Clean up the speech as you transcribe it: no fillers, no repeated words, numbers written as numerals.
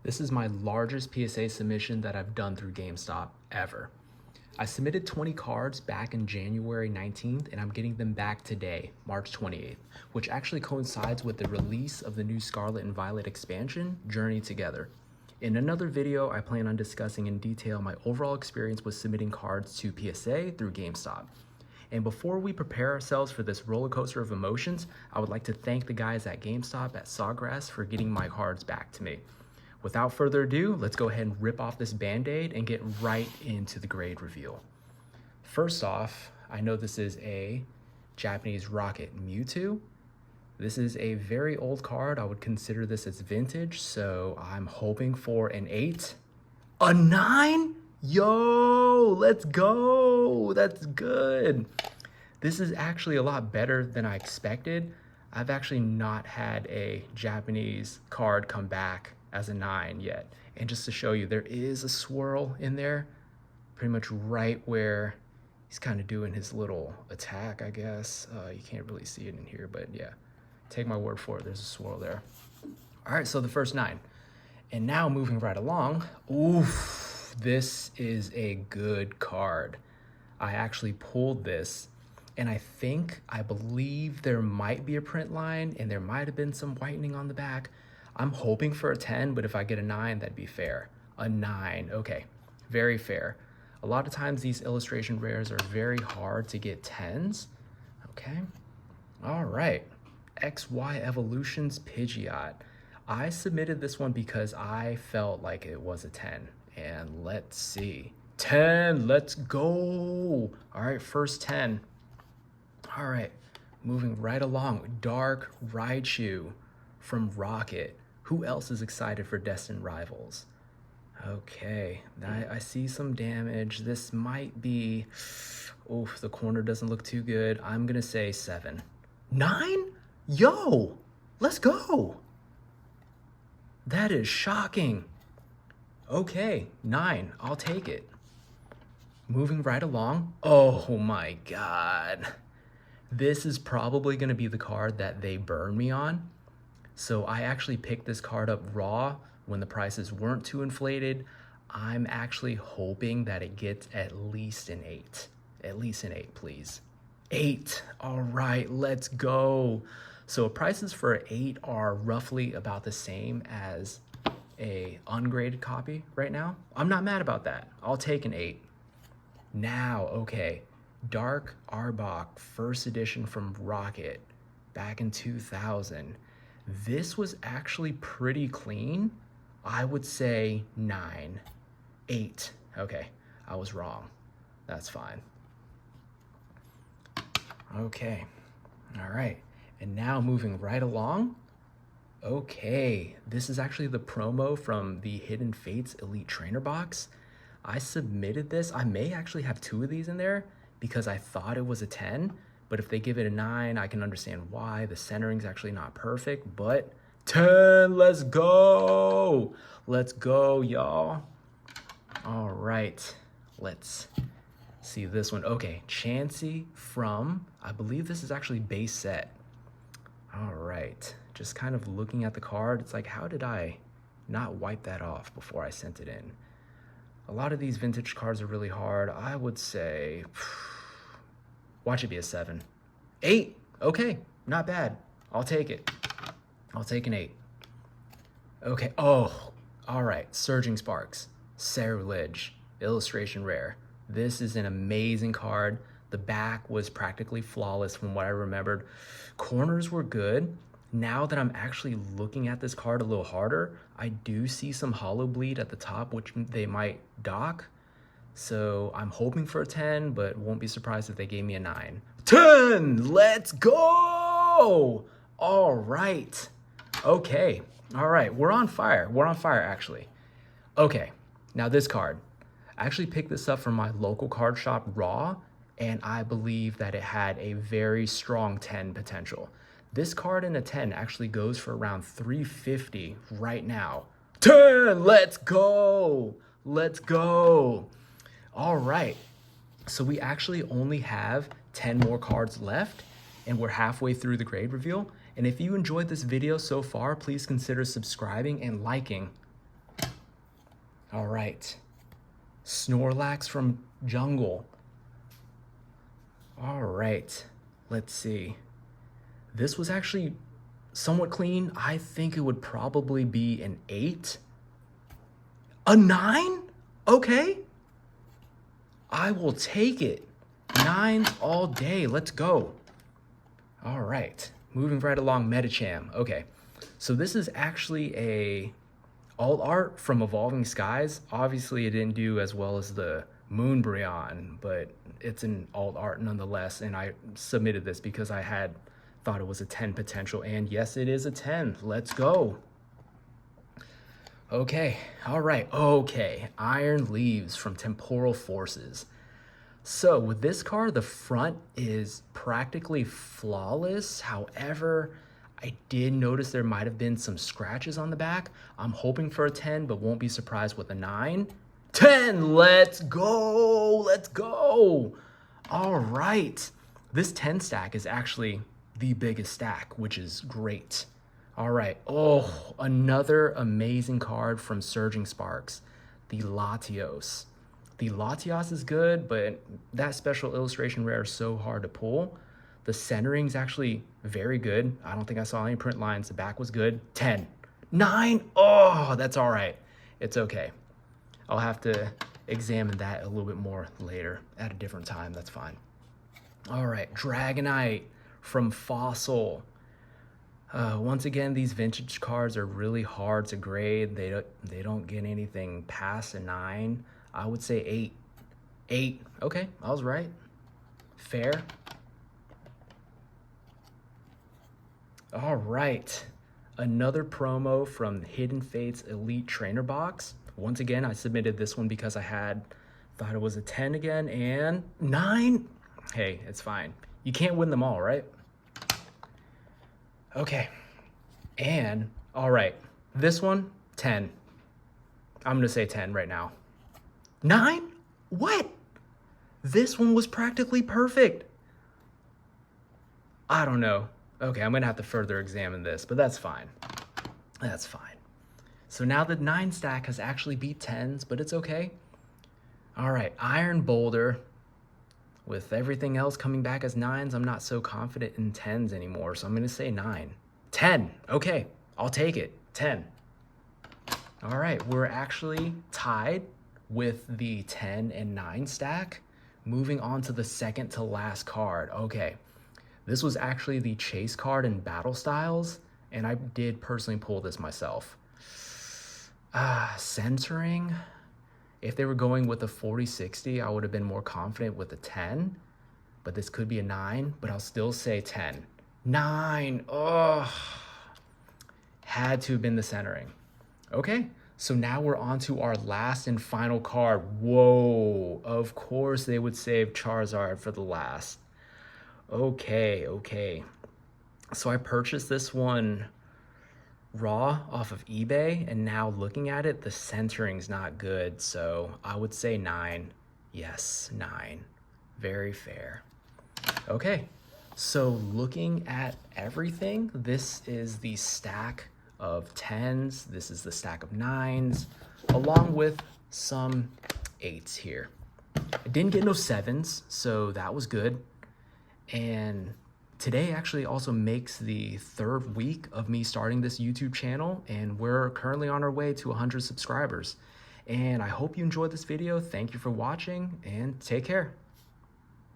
This is my largest PSA submission that I've done through GameStop ever. I submitted 20 cards back in January 19th, and I'm getting them back today, March 28th, which actually coincides with the release of the new Scarlet and Violet expansion, Journey Together. In another video, I plan on discussing in detail my overall experience with submitting cards to PSA through GameStop. And before we prepare ourselves for this roller coaster of emotions, I would like to thank the guys at GameStop at Sawgrass for getting my cards back to me. Without further ado, let's go ahead and rip off this Band-Aid and get right into the grade reveal. First off, I know this is a Japanese Rocket Mewtwo. This is a very old card. I would consider this as vintage, so I'm hoping for an 8. A 9? Yo, let's go. That's good. This is actually a lot better than I expected. I've actually not had a Japanese card come back as a 9 yet. And just to show you, there is a swirl in there, pretty much right where he's kind of doing his little attack, I guess. You can't really see it in here, but yeah, take my word for it, there's a swirl there. All right, so the first 9. And now moving right along, oof, this is a good card. I actually pulled this, and I believe there might be a print line, and there might have been some whitening on the back. I'm hoping for a 10, but if I get a 9, that'd be fair. A 9, okay, very fair. A lot of times these illustration rares are very hard to get 10s, okay? All right, XY Evolutions Pidgeot. I submitted this one because I felt like it was a 10, and let's see. 10, let's go. All right, first 10. All right, moving right along. Dark Raichu from Rocket. Who else is excited for Destined Rivals? Okay, I see some damage. This might be, oof, the corner doesn't look too good. I'm gonna say 7. 9? Yo, let's go. That is shocking. Okay, 9, I'll take it. Moving right along. Oh my God. This is probably gonna be the card that they burn me on. So I actually picked this card up raw when the prices weren't too inflated. I'm actually hoping that it gets at least an 8. At least an 8, please. 8, all right, let's go. So prices for an 8 are roughly about the same as a ungraded copy right now. I'm not mad about that. I'll take an 8. Now, okay, Dark Arbok, first edition from Rocket, back in 2000. This was actually pretty clean. I would say 9. 8. Okay, I was wrong. That's fine. Okay, all right. And now moving right along. Okay, this is actually the promo from the Hidden Fates Elite Trainer box. I submitted this. I may actually have 2 of these in there because I thought it was a 10. But if they give it a 9, I can understand why. The centering's actually not perfect, but 10, let's go. Let's go, y'all. All right, let's see this one. Okay, Chansey from, I believe this is actually base set. All right, just kind of looking at the card, it's like, how did I not wipe that off before I sent it in? A lot of these vintage cards are really hard. I would say, watch it be a 7. 8, okay, not bad. I'll take it. I'll take an 8. Okay, oh, all right, Surging Sparks, Ceruledge, illustration rare. This is an amazing card. The back was practically flawless from what I remembered. Corners were good. Now that I'm actually looking at this card a little harder, I do see some hollow bleed at the top, which they might dock. So I'm hoping for a 10, but won't be surprised if they gave me a 9. 10, let's go. All right. Okay. All right. We're on fire. We're on fire, actually. Okay. Now this card. I actually picked this up from my local card shop raw, and I believe that it had a very strong 10 potential. This card in a 10 actually goes for around $350 right now. 10, let's go. Let's go. All right. So we actually only have 10 more cards left, and we're halfway through the grade reveal. And if you enjoyed this video so far, please consider subscribing and liking. All right. Snorlax from Jungle. All right. Let's see. This was actually somewhat clean. I think it would probably be an 8. A 9? Okay. I will take it. 9s all day. Let's go. All right. Moving right along, Medicham. Okay. So this is actually a alt art from Evolving Skies. Obviously, it didn't do as well as the Moonbreon, but it's an alt art nonetheless. And I submitted this because I had thought it was a 10 potential. And yes, it is a 10. Let's go. Okay. All right. Okay. Iron Leaves from Temporal Forces. So with this card, the front is practically flawless. However, I did notice there might have been some scratches on the back. I'm hoping for a 10, but won't be surprised with a 9. 10, let's go, let's go. All right, this 10 stack is actually the biggest stack, which is great. All right, oh, another amazing card from Surging Sparks, the Latios. The Latios is good, but that special illustration rare is so hard to pull. The centering's actually very good. I don't think I saw any print lines. The back was good. 10. 9. Oh, that's all right. It's okay. I'll have to examine that a little bit more later at a different time. That's fine. All right, Dragonite from Fossil. Once again, these vintage cards are really hard to grade. They don't get anything past a 9. I would say 8. 8. Okay, I was right. Fair. All right, another promo from Hidden Fates Elite Trainer Box. Once again, I submitted this one because I thought it was a 10 again, and 9. Hey, it's fine. You can't win them all, right? Okay, and all right, this one, 10. I'm gonna say 10 right now. 9? What? This one was practically perfect. I don't know. Okay, I'm gonna have to further examine this, but that's fine. That's fine. So now the 9 stack has actually beat 10s, but it's okay. All right, Iron Boulder. With everything else coming back as 9s, I'm not so confident in 10s anymore, so I'm gonna say 9. 10, okay, I'll take it, 10. All right, we're actually tied with the 10 and 9 stack. Moving on to the second to last card. Okay, this was actually the chase card in Battle Styles, and I did personally pull this myself. Centering. If they were going with a 40-60, I would have been more confident with a 10, but this could be a 9, but I'll still say 10. 9, oh, had to have been the centering. Okay, so now we're on to our last and final card. Whoa, of course they would save Charizard for the last. Okay. So I purchased this one raw off of eBay, and now looking at it, the centering's not good, so I would say 9. Yes, 9. Very fair. Okay, so looking at everything, this is the stack of 10s, this is the stack of 9s, along with some 8s here. I didn't get no 7s, so that was good. And today actually also makes the 3rd week of me starting this YouTube channel, and we're currently on our way to 100 subscribers. And I hope you enjoyed this video. Thank you for watching, and take care.